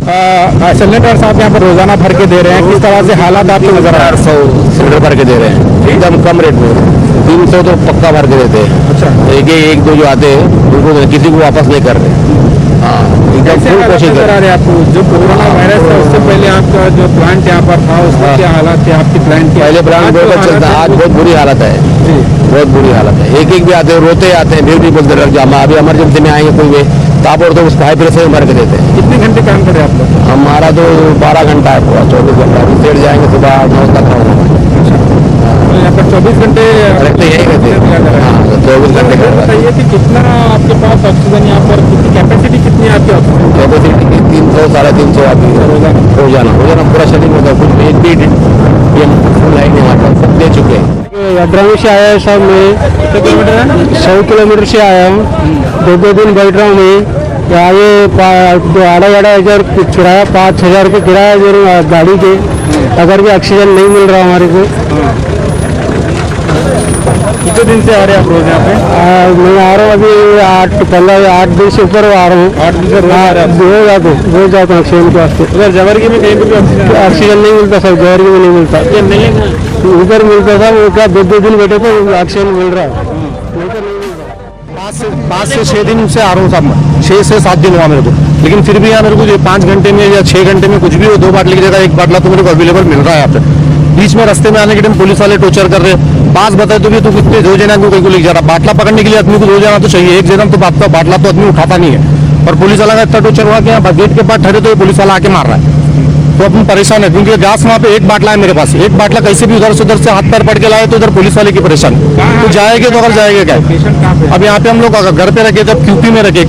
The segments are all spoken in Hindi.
सिलेंडर आप यहाँ पर रोजाना भर के दे रहे हैं, किस तरह से हालात आपको नजर आ रहे 400 सिलेंडर भर के दे रहे हैं एकदम कम रेट में। 300 तो पक्का भर के देते हैं। अच्छा, एक दो जो आते हैं उनको किसी को वापस नहीं कर रहे। हाँ, एकदम फुल कोशिश कर रहे हैं आपको। जो कोरोना वायरस था उससे पहले आपका जो प्लांट यहाँ पर था उसके क्या हालात थे आपकी प्लांट के? पहले प्लांट बहुत अच्छा चलता, आज बहुत बुरी हालत है, बहुत बुरी हालत है। एक भी आते हैं, रोते आते हैं, फिर भी बोलते रख जाओ, अभी इमरजेंसी में आएंगे कोई भी ताप और तो उसको हाई प्रेशर में भर के देते हैं। कितने घंटे काम करे आप लोग? हमारा तो 12 घंटा है पूरा, 24 घंटा। सेठ जाएंगे सुबह 9 तक यहाँ पर 24 घंटे रखते हैं। 24 घंटे बताइए कि कितना आपके पास ऑक्सीजन यहाँ पर, कितनी कैपेसिटी कितनी है आपकी ऑक्सीजन? कैपेसिटी 300 350 आती है रोजाना पूरा शरीर में। कुछ एक भी फुल है नहीं, हमारे सब दे चुके हैं। यात्रा से आया है साहब, मैं कितने किलोमीटर है? 100 किलोमीटर से आया हूँ। 2 दिन बैठ रहा हूँ मैं यहाँ। ये 8,500 किराया, 5,000 का किराया दे रहा हूँ गाड़ी के। अगर भी ऑक्सीजन नहीं मिल रहा हमारे को। कितने दिन से आ रहे हैं आप रोज यहाँ पे? मैं आ रहा हूँ अभी 8 दिन से ऊपर आ रहा हूँ। 8 दिन से रोज जाता हूँ ऑक्सीजन के वास्ते। उधर जवर्गी में कहीं भी ऑक्सीजन नहीं मिलता सर, जवर्गी में नहीं मिलता। उधर मिलता था, वो क्या 2 दिन बैठे थे ऑक्सीजन मिल रहा है। 5 से 6 दिन से आ रहा हूँ साहब, 6 से 7 दिन हुआ मेरे को। लेकिन फिर भी यहाँ मेरे को 5 घंटे में या 6 घंटे में कुछ भी हो, 2 बाटले की जगह 1 बाटला तो मेरे को अवेलेबल मिल रहा है यहाँ पे। बीच में रास्ते में आने के टाइम पुलिस वाले टॉर्चर कर रहे हैं। पास बताए तो भी तो कितने 2 जना को कहीं को ले जा रहा। बाटला पकड़ने के लिए आदमी को 2 जना तो चाहिए, 1 जना तो बाटला तो आदमी उठाता नहीं है। और पुलिस वाला का इतना टॉर्चर हुआ कि यहाँ गेट के पास ठहरे तो पुलिस वाला आके मार रहा है। तो अपन परेशान है क्योंकि गैस वहाँ पे 1 बाटला है मेरे पास। 1 बाटला कैसे भी उधर से हाथ पैर पड़ के लाए तो उधर पुलिस वाले की परेशान। तो जाएंगे तो अगर जाएंगे क्या? अब यहाँ पे हम लोग अगर घर पे रखे, जब क्यूपी में रखे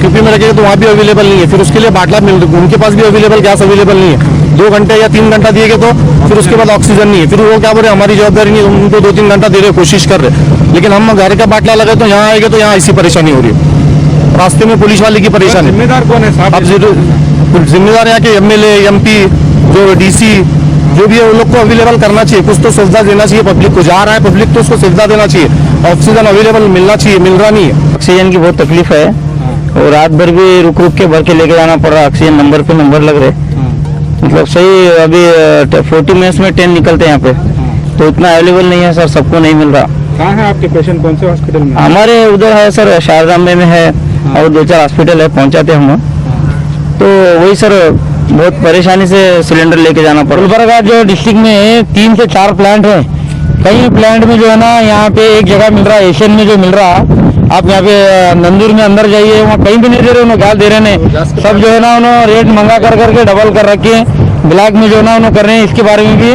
तो वहाँ भी अवेलेबल नहीं है। फिर उसके लिए बाटला मिल, उनके पास भी अवेलेबल गैस अवेलेबल नहीं है। 2 घंटे या 3 घंटा दिए गए तो फिर उसके बाद ऑक्सीजन नहीं है। फिर वो क्या बोले हमारी जवाबदारी नहीं, उनको 2-3 घंटा दे रहे, कोशिश कर रहे। लेकिन हम घर का बाटला लगे तो यहाँ आएंगे तो यहाँ ऐसी परेशानी हो रही है। रास्ते में पुलिस वाले की परेशानी। जिम्मेदार कौन है साहब? अब जिम्मेदार यहाँ के MLA MP जो DC जो भी है उन लोग को अवेलेबल करना चाहिए। कुछ तो सुविधा देना चाहिए पब्लिक को। जा रहा है पब्लिक तो उसको सुविधा देना चाहिए। ऑक्सीजन अवेलेबल मिलना चाहिए, मिल रहा नहीं है। ऑक्सीजन की बहुत तकलीफ है और रात भर भी रुक के भर के लेके जाना पड़ रहा। ऑक्सीजन नंबर पे नंबर लग रहे, मतलब सही अभी 40 मिनट्स में 10 निकलते हैं यहाँ पे, तो इतना अवेलेबल नहीं है सर, सबको नहीं मिल रहा। कहाँ है आपके पेशेंट, कौन से हॉस्पिटल में? हमारे उधर है सर, शारदाम्बे में है और 2-4 हॉस्पिटल है, पहुँचाते हम। तो वही सर बहुत परेशानी से सिलेंडर लेके जाना पड़ा। गुलबर्गा जो डिस्ट्रिक्ट में 3 से 4 प्लांट है। कई प्लांट में जो है ना यहाँ पे एक जगह मिल रहा है, एशियन में जो मिल रहा है। आप यहाँ पे नंदूर में अंदर जाइए, वहाँ कहीं भी नहीं दे रहे, उन्होंने क्या दे रहे हैं। सब जो है ना उन्होंने रेट मंगा करके डबल कर रखे, ब्लैक में जो है ना उन्होंने कर रहे हैं। इसके बारे में भी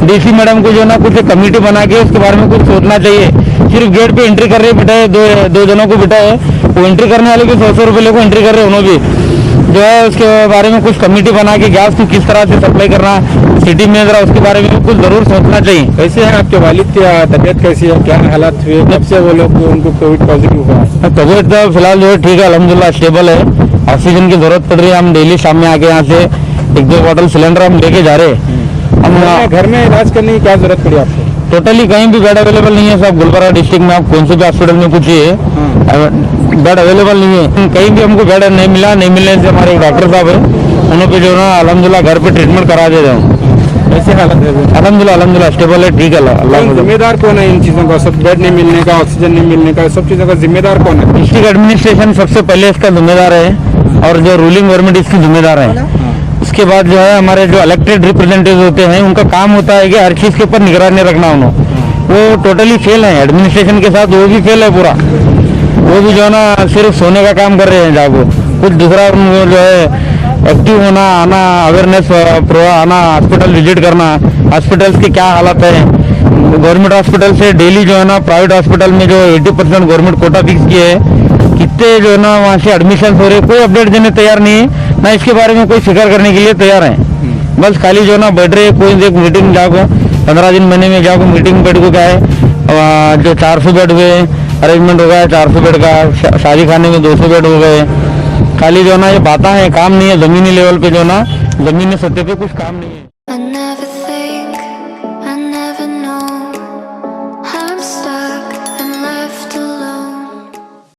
DC मैडम को जो है ना कुछ कमेटी बना के उसके बारे में कुछ सोचना चाहिए। सिर्फ गेट पे एंट्री कर रहे बिठाए, 2 जनों को बिठाए, वो एंट्री करने वाले भी 100 रुपये लेकर एंट्री कर रहे हैं। उन्होंने भी जो है उसके बारे में कुछ कमेटी बना के गैस को किस तरह से सप्लाई करना सिटी में जरा उसके बारे में कुछ जरूर सोचना चाहिए। कैसे है आपके वालिद की तबीयत, कैसी है, क्या हालात हुए जब से वो लोग उनको कोविड पॉजिटिव हुआ? तबीयत तो फिलहाल जो है ठीक है, अल्हम्दुलिल्लाह स्टेबल है। ऑक्सीजन की जरूरत पड़ रही है। हम डेली शाम में आके यहाँ से 1-2 बॉटल सिलेंडर हम लेके जा रहे हैं। हम घर में इलाज करने की क्या जरूरत पड़ी आपको? टोटली कहीं भी बेड अवेलेबल नहीं है सब। गुलबर्गा डिस्ट्रिक्ट में आप कौन से भी हॉस्पिटल में पूछिए, बेड अवेलेबल नहीं है। कहीं भी हमको बेड नहीं मिला। नहीं मिलने से हमारे डॉक्टर साहब है, उन्होंने जो ना अल्हम्दुलिल्लाह घर पे ट्रीटमेंट करा दे रहे हूँ। ऐसे हालत है अल्हम्दुलिल्लाह स्टेबल है, ठीक है अल्लाह। जिम्मेदार कौन है इन चीजों का? सब बेड नहीं मिलने का, ऑक्सीजन नहीं मिलने का, सब चीजों का जिम्मेदार कौन है? डिस्ट्रिक्ट एडमिनिस्ट्रेशन सबसे पहले इसका जिम्मेदार है और जो रूलिंग गवर्नमेंट इसकी जिम्मेदार है। उसके बाद जो है हमारे जो इलेक्टेड रिप्रेजेंटेटिव होते हैं उनका काम होता है कि हर चीज के ऊपर निगरानी रखना। उन्होंने वो टोटली फेल है, एडमिनिस्ट्रेशन के साथ वो भी फेल है पूरा। वो भी जो है ना सिर्फ सोने का काम कर रहे हैं जागो। कुछ दूसरा जो है एक्टिव होना, आना, अवेयरनेस आना, हॉस्पिटल विजिट करना, हॉस्पिटल्स की क्या हालत है। गवर्नमेंट हॉस्पिटल से डेली जो है ना प्राइवेट हॉस्पिटल में जो 80% गवर्नमेंट कोटा फिक्स किए है, कितने जो है ना वहाँ से एडमिशन हो रहे, कोई अपडेट देने तैयार नहीं है, ना इसके बारे में कोई फिक्र करने के लिए तैयार है। बस खाली जो है ना बैठ रहे, कोई एक मीटिंग जाओ 15 दिन महीने में जाओ मीटिंग बेड को क्या है जो 400 बेड हुए अरेंजमेंट हो गया, 400 बेड का शादी खाने में 200 बेड हो गए। खाली जो है ना ये बातें हैं, काम नहीं है। जमीनी लेवल पे जो है ना जमीनी सतह पे कुछ काम नहीं है।